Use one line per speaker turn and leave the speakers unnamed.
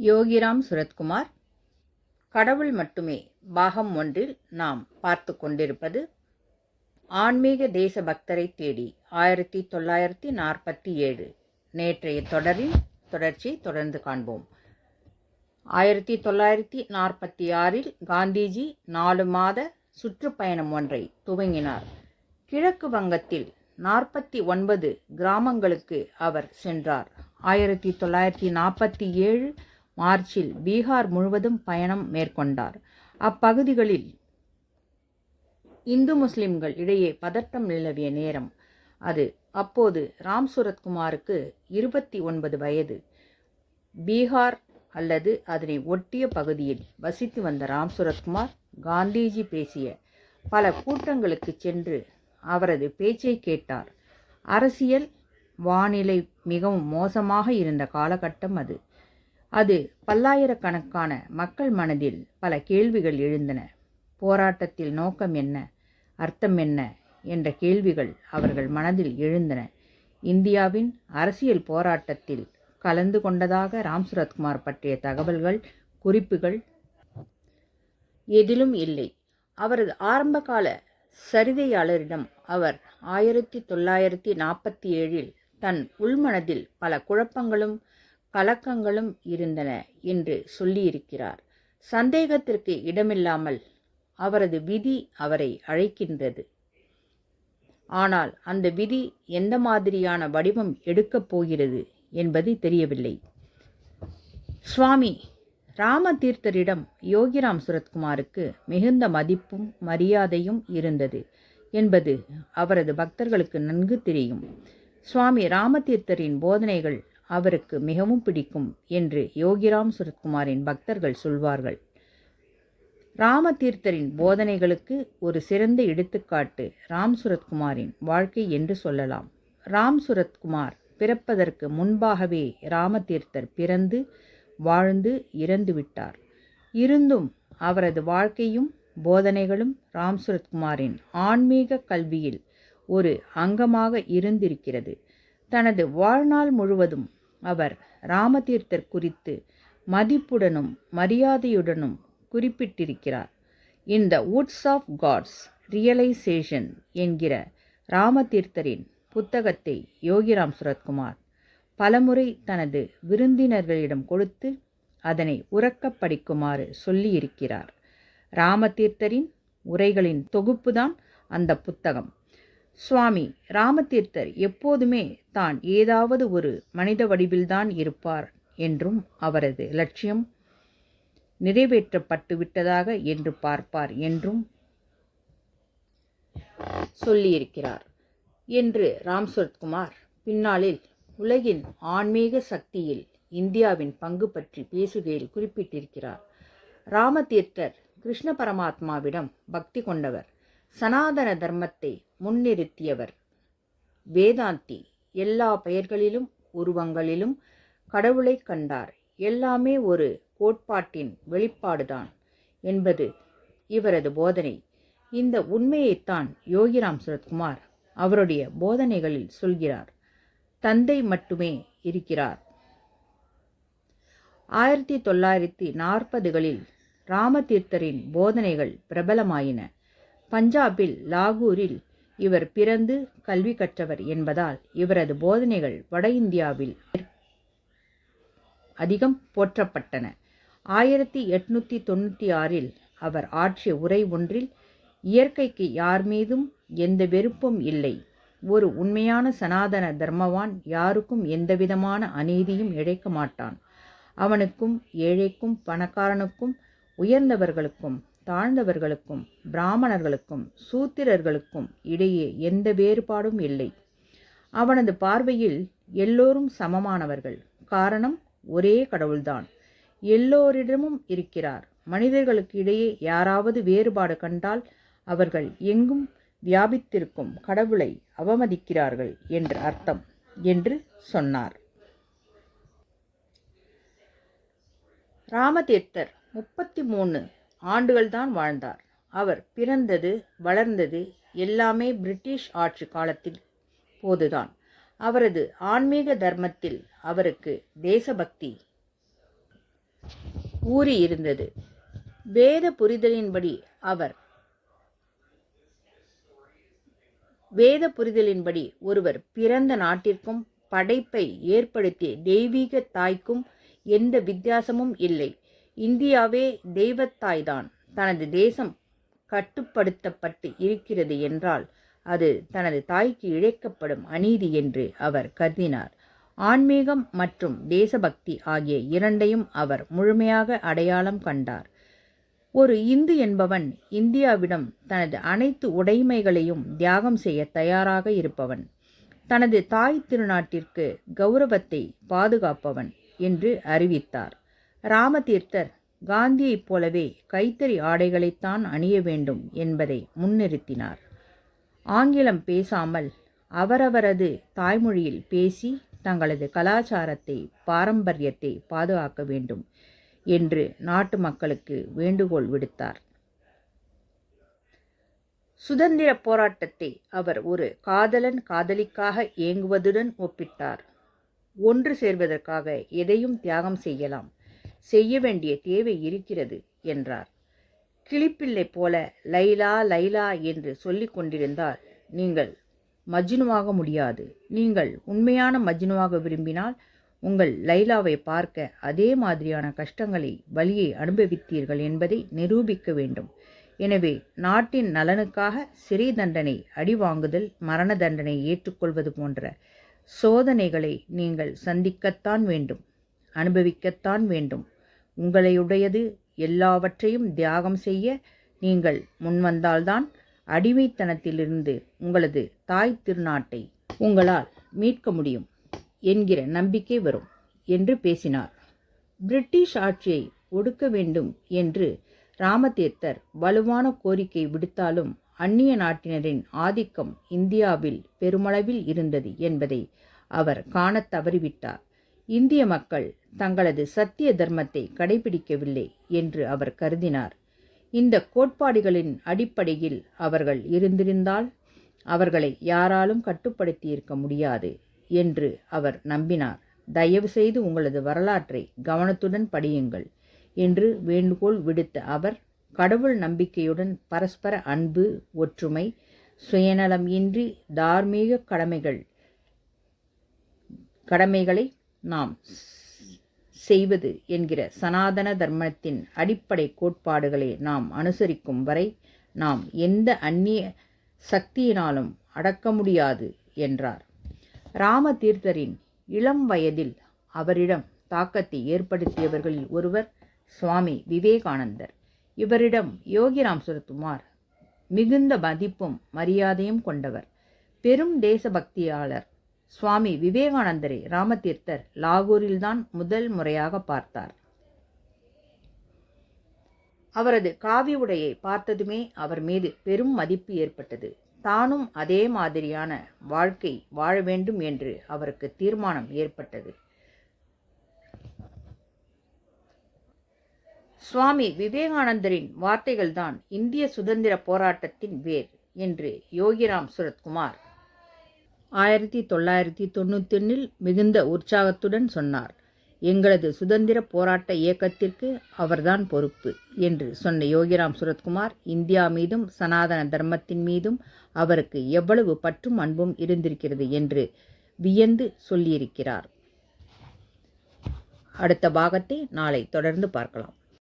யோகிராம் சுரத்குமார். கடவுள் மட்டுமே பாகம் 1இல் நாம் பார்த்து கொண்டிருப்பது ஆன்மீக தேசபக்தரை தேடி 1947. நேற்றைய தொடரின் தொடர்ச்சி தொடர்ந்து காண்போம். 1946இல் காந்திஜி 4 மாத சுற்றுப்பயணம் ஒன்றை துவங்கினார். கிழக்கு வங்கத்தில் 49 கிராமங்களுக்கு அவர் சென்றார். 1947 மார்ச்சில் பீகார் முழுவதும் பயணம் மேற்கொண்டார். அப்பகுதிகளில் இந்து முஸ்லிம்கள் இடையே பதட்டம் நிலவிய நேரம் அது. அப்போது ராம் சுரத்குமாருக்கு 29 வயது. பீகார் அல்லது அதனை ஒட்டிய பகுதியில் வசித்து வந்த ராம் சுரத்குமார் காந்திஜி பேசிய பல கூட்டங்களுக்கு சென்று அவரது பேச்சை கேட்டார். அரசியல் வானிலை மிகவும் மோசமாக இருந்த காலகட்டம் அது. பல்லாயிரக்கணக்கான மக்கள் மனதில் பல கேள்விகள் எழுந்தன. போராட்டத்தில் நோக்கம் என்ன, அர்த்தம் என்ன என்ற கேள்விகள் அவர்கள் மனதில் எழுந்தன. இந்தியாவின் அரசியல் போராட்டத்தில் கலந்து கொண்டதாக ராம் சுரத்குமார் பற்றிய தகவல்கள், குறிப்புகள் எதிலும் இல்லை. அவரது ஆரம்பகால சரிதையாளரிடம் அவர் 1947இல் தன் உள்மனதில் பல குழப்பங்களும் கலக்கங்களும் இருந்தன என்று சொல்லியிருக்கிறார். சந்தேகத்திற்கு இடமில்லாமல் அவரது விதி அவரை அழைக்கின்றது. ஆனால் அந்த விதி எந்த மாதிரியான வடிவம் எடுக்கப் போகிறது என்பது தெரியவில்லை. சுவாமி ராமதீர்த்தரிடம் யோகிராம் சுரத்குமாருக்கு மிகுந்த மதிப்பும் மரியாதையும் இருந்தது என்பது அவரது பக்தர்களுக்கு நன்கு தெரியும். சுவாமி ராமதீர்த்தரின் போதனைகள் அவருக்கு மிகவும் பிடிக்கும் என்று யோகிராம் சுரத்குமாரின் பக்தர்கள் சொல்வார்கள். ராமதீர்த்தரின் போதனைகளுக்கு ஒரு சிறந்த எடுத்துக்காட்டு ராம் சுரத்குமாரின் வாழ்க்கை என்று சொல்லலாம். ராம் சுரத்குமார் பிறப்பதற்கு முன்பாகவே ராமதீர்த்தர் பிறந்து வாழ்ந்து இறந்துவிட்டார். இருந்தும் அவரது வாழ்க்கையும் போதனைகளும் ராம் சுரத்குமாரின் ஆன்மீக கல்வியில் ஒரு அங்கமாக இருந்திருக்கிறது. தனது வாழ்நாள் முழுவதும் அவர் ராமதீர்த்தர் குறித்து மதிப்புடனும் மரியாதையுடனும் குறிப்பிட்டிருக்கிறார். இந்த வுட்ஸ் ஆஃப் காட்ஸ் ரியலைசேஷன் என்கிற ராமதீர்த்தரின் புத்தகத்தை யோகிராம் சுரத்குமார் பலமுறை தனது விருந்தினர்களிடம் கொடுத்து அதனை உரக்கப் படிக்குமாறு சொல்லியிருக்கிறார். ராமதீர்த்தரின் உரைகளின் தொகுப்புதான் அந்த புத்தகம். சுவாமி ராமதீர்த்தர் எப்போதுமே தான் ஏதாவது ஒரு மனித வடிவில்தான் இருப்பார் என்றும் அவரது லட்சியம் நிறைவேற்றப்பட்டு விட்டதாக என்று பார்ப்பார் என்றும் சொல்லியிருக்கிறார் என்று ராம் சுரத்குமார் பின்னாளில் உலகின் ஆன்மீக சக்தியில் இந்தியாவின் பங்கு பற்றி பேசுகையில் குறிப்பிட்டிருக்கிறார். ராமதீர்த்தர் கிருஷ்ண பரமாத்மாவிடம் பக்தி கொண்டவர், சனாதன தர்மத்தை முன்னிறுத்தியவர், வேதாந்தி, எல்லா பெயர்களிலும் உருவங்களிலும் கடவுளை கண்டார், எல்லாமே ஒரு கோட்பாட்டின் வெளிப்பாடுதான் என்பது இவரது போதனை. இந்த உண்மையைத்தான் யோகிராம் சுரத்குமார் அவருடைய போதனைகளில் சொல்கிறார். தந்தை மட்டுமே இருக்கிறார். 1940களில் ராமதீர்த்தரின் போதனைகள் பிரபலமாயின. பஞ்சாபில் லாகூரில் இவர் பிறந்து கல்வி கற்றவர் என்பதால் இவரது போதனைகள் வட இந்தியாவில் அதிகம் போற்றப்பட்டன. 1896இல் அவர் ஆற்றிய உரை ஒன்றில், இயற்கைக்கு யார் மீதும் எந்த வெறுப்பும் இல்லை. ஒரு உண்மையான சனாதன தர்மவான் யாருக்கும் எந்தவிதமான அநீதியும் இழைக்க மாட்டான். அவனுக்கும் ஏழைக்கும் பணக்காரனுக்கும் உயர்ந்தவர்களுக்கும் தாழ்ந்தவர்களுக்கும் பிராமணர்களுக்கும் சூத்திரர்களுக்கும் இடையே எந்த வேறுபாடும் இல்லை. அவனது பார்வையில் எல்லோரும் சமமானவர்கள். காரணம் ஒரே கடவுள்தான் எல்லோரிடமும் இருக்கிறார். மனிதர்களுக்கு இடையே யாராவது வேறுபாடு கண்டால் அவர்கள் எங்கும் வியாபித்திருக்கும் கடவுளை அவமதிக்கிறார்கள் என்று அர்த்தம் என்று சொன்னார். ராமதீர்த்தர் 33 ஆண்டுகள்தான் வாழ்ந்தார். அவர் பிறந்தது வளர்ந்தது எல்லாமே பிரிட்டிஷ் ஆட்சி காலத்தில் போதுதான். அவரது ஆன்மீக தர்மத்தில் அவருக்கு தேசபக்தி ஊறி இருந்தது. வேத புரிதலின்படி ஒருவர் பிறந்த நாட்டிற்கும் படைப்பை ஏற்படுத்திய தெய்வீக தாய்க்கும் எந்த வித்தியாசமும் இல்லை. இந்தியாவே தெய்வத்தாய்தான். தனது தேசம் கட்டுப்படுத்தப்பட்டு இருக்கிறது என்றால் அது தனது தாய்க்கு இழைக்கப்படும் அநீதி என்று அவர் கருதினார். ஆன்மீகம் மற்றும் தேசபக்தி ஆகிய இரண்டையும் அவர் முழுமையாக அடையாளம் கண்டார். ஒரு இந்து என்பவன் இந்தியாவிடம் தனது அனைத்து உடைமைகளையும் தியாகம் செய்ய தயாராக இருப்பவன், தனது தாய் திருநாட்டிற்கு கௌரவத்தை பாதுகாப்பவன் என்று அறிவித்தார். ராமதீர்த்தர் காந்தியைப் போலவே கைத்தறி ஆடைகளைத்தான் அணிய வேண்டும் என்பதை முன்னிறுத்தினார். ஆங்கிலம் பேசாமல் அவரவரது தாய்மொழியில் பேசி தங்களது கலாச்சாரத்தை பாரம்பரியத்தை பாதுகாக்க வேண்டும் என்று நாட்டு மக்களுக்கு வேண்டுகோள் விடுத்தார். சுதந்திர போராட்டத்தை அவர் ஒரு காதலன் காதலிக்காக ஏங்குவதுடன் ஒப்பிட்டார். ஒன்று சேர்வதற்காக எதையும் தியாகம் செய்யலாம், செய்ய வேண்டிய தேவை இருக்கிறது என்றார். கிளிப்பிள்ளை போல லைலா லைலா என்று சொல்லிக் கொண்டிருந்தால் நீங்கள் மஜ்னுவாக முடியாது. நீங்கள் உண்மையான மஜ்னுவாக விரும்பினால் உங்கள் லைலாவை பார்க்க அதே மாதிரியான கஷ்டங்களை வலியை அனுபவித்தீர்கள் என்பதை நிரூபிக்க வேண்டும். எனவே நாட்டின் நலனுக்காக சிறை தண்டனை, அடி வாங்குதல், மரண தண்டனை ஏற்றுக்கொள்வது போன்ற சோதனைகளை நீங்கள் சந்திக்கத்தான் வேண்டும், அனுபவிக்கத்தான் வேண்டும். உங்களையுடையது எல்லாவற்றையும் தியாகம் செய்ய நீங்கள் முன்வந்தால்தான் அடிமைத்தனத்திலிருந்து உங்களது தாய் திருநாட்டை உங்களால் மீட்க முடியும் என்கிற நம்பிக்கை வரும் என்று பேசினார். பிரிட்டிஷ் ஆட்சியை ஒடுக்க வேண்டும் என்று ராமதீர்த்தர் வலுவான கோரிக்கை விடுத்தாலும் அந்நிய நாட்டினரின் ஆதிக்கம் இந்தியாவில் பெருமளவில் இருந்தது என்பதை அவர் காணத் தவறிவிட்டார். இந்திய மக்கள் தங்களது சத்திய தர்மத்தை கடைபிடிக்கவில்லை என்று அவர் கருதினார். இந்த கோட்பாடுகளின் அடிப்படையில் அவர்கள் இருந்திருந்தால் அவர்களை யாராலும் கட்டுப்படுத்தியிருக்க முடியாது என்று அவர் நம்பினார். தயவு செய்து உங்களது வரலாற்றை கவனத்துடன் படியுங்கள் என்று வேண்டுகோள் விடுத்த அவர், கடவுள் நம்பிக்கையுடன் பரஸ்பர அன்பு, ஒற்றுமை, சுயநலம் இன்றி தார்மீக கடமைகளை நாம் செய்வது என்கிற சனாதன தர்மத்தின் அடிப்படை கோட்பாடுகளை நாம் அனுசரிக்கும் வரை நாம் எந்த அந்நிய சக்தியினாலும் அடக்க முடியாது என்றார். ராமதீர்த்தரின் இளம் வயதில் அவரிடம் தாக்கத்தை ஏற்படுத்தியவர்களில் ஒருவர் சுவாமி விவேகானந்தர். இவரிடம் யோகிராம் சுரத்குமார் மிகுந்த மதிப்பும் மரியாதையும் கொண்டவர். பெரும் தேசபக்தியாளர் சுவாமி விவேகானந்தரை ராமதீர்த்தர் லாகூரில்தான் முதல் முறையாக பார்த்தார். அவரது காவி உடையை பார்த்ததுமே அவர் மீது பெரும் மதிப்பு ஏற்பட்டது. தானும் அதே மாதிரியான வாழ்க்கை வாழ வேண்டும் என்று அவருக்கு தீர்மானம் ஏற்பட்டது. சுவாமி விவேகானந்தரின் வார்த்தைகள்தான் இந்திய சுதந்திர போராட்டத்தின் வேர் என்று யோகிராம் சுரத்குமார் 1991 மிகுந்த உற்சாகத்துடன் சொன்னார். எங்களது சுதந்திர போராட்ட இயக்கத்திற்கு அவர்தான் பொறுப்பு என்று சொன்ன யோகிராம் சுரத்குமார் இந்தியா மீதும் சனாதன தர்மத்தின் மீதும் அவருக்கு எவ்வளவு பற்றும் அன்பும் இருந்திருக்கிறது என்று வியந்து சொல்லியிருக்கிறார். அடுத்த பாகத்தை நாளை தொடர்ந்து பார்க்கலாம்.